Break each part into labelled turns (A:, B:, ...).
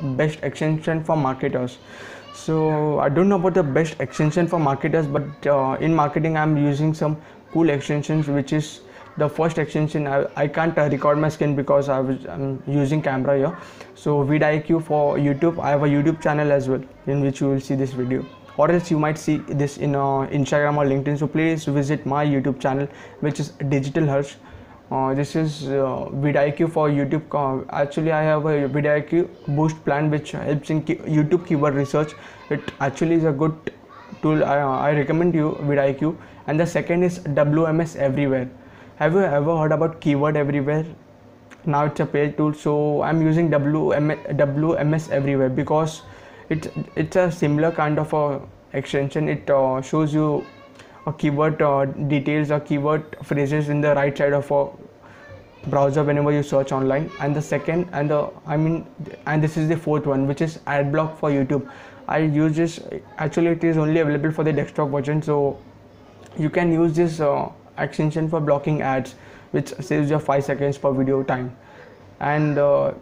A: best extension for marketers. So I don't know about the best extension for marketers, but in marketing I'm using some cool extensions, which is the first extension. I can't record my screen because I'm using camera here. So vidIQ for YouTube. I have a YouTube channel as well in which you will see this video, or else you might see this in Instagram or LinkedIn. So please visit my YouTube channel, which is Digital Harsh. This is vidIQ for YouTube. Actually, I have a vidIQ boost plan which helps in YouTube keyword research. It actually is a good tool. I recommend you vidIQ. And the second is WMS Everywhere. Have you ever heard about Keyword Everywhere? Now it's a paid tool, so I'm using WMS Everywhere because it's a similar kind of a extension. It shows you a keyword details or keyword phrases in the right side of a browser whenever you search online. And the second and this is the fourth one, which is AdBlock for YouTube. I use this. Actually, it is only available for the desktop version, so you can use this extension for blocking ads, which saves your 5 seconds per video time. And so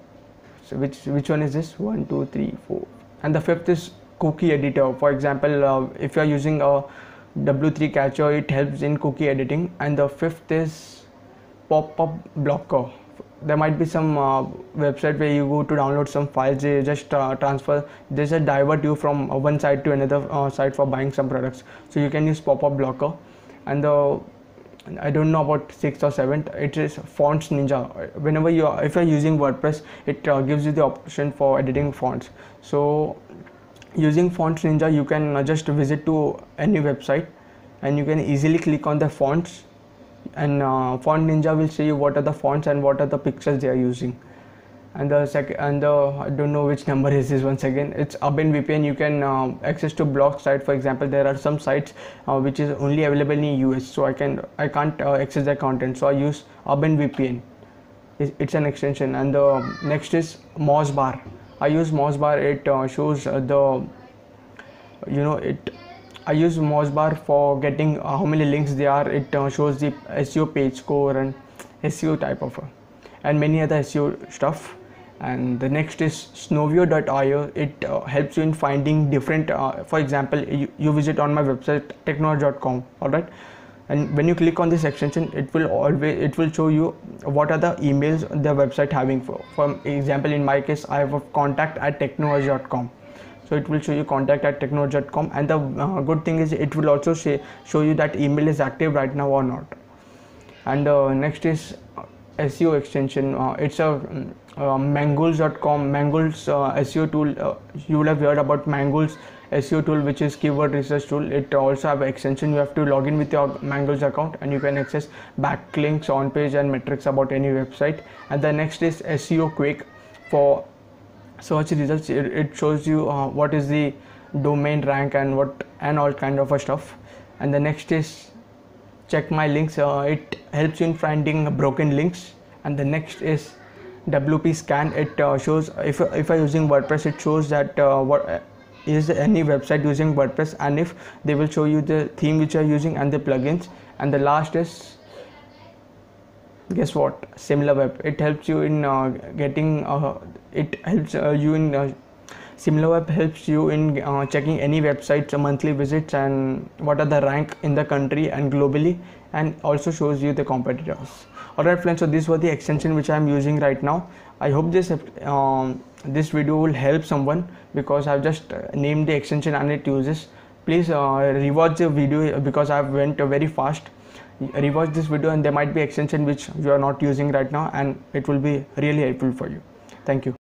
A: which one is this? 1 2 3 4. And the fifth is cookie editor. For example, if you are using a W3 catcher, it helps in cookie editing. And the fifth is pop-up blocker. There might be some website where you go to download some files, they just transfer, they just divert you from one site to another site for buying some products. So you can use pop-up blocker. And I don't know about 6th or 7th, it is Fonts Ninja. Whenever if you're using WordPress, it gives you the option for editing fonts. So using Fonts Ninja, you can just visit to any website and you can easily click on the fonts, and Font Ninja will show you what are the fonts and what are the pixels they are using. And the second, I don't know which number is this once again, it's Urban VPN. You can access to blog site. For example, there are some sites which is only available in US, so I can't access their content, so I use Urban VPN. It's an extension. And the next is Mozzbar. I use Mozzbar. It shows I use Mozzbar for getting how many links there are. It shows the SEO page score and SEO type of and many other SEO stuff. And the next is Snowview.io. It helps you in finding different for example, you visit on my website technology.com, all right, and when you click on this extension, it will show you what are the emails the website having. For example, in my case, I have a contact@technology.com, so it will show you contact@technology.com. And the good thing is it will also show you that email is active right now or not. And next is SEO extension. It's a Mangools.com, Mangools SEO tool. You will have heard about Mangools SEO tool, which is keyword research tool. It also have an extension. You have to log in with your Mangools account and you can access backlinks, on page and metrics about any website. And the next is SEO Quick for search results. It shows you what is the domain rank and all kind of stuff. And the next is Check My Links. It helps you in finding broken links. And the next is WP Scan. It shows if you're using WordPress, it shows that what is any website using WordPress, and if they will show you the theme which you are using and the plugins. And the last is, guess what, SimilarWeb. It helps you in getting SimilarWeb helps you in checking any websites monthly visits and what are the rank in the country and globally, and also shows you the competitors. Alright friends, so these were the extension which I am using right now. I hope this video will help someone, because I've just named the extension and it uses. Please rewatch the video because I went very fast. Rewatch this video and there might be extension which you are not using right now, and it will be really helpful for you. Thank you.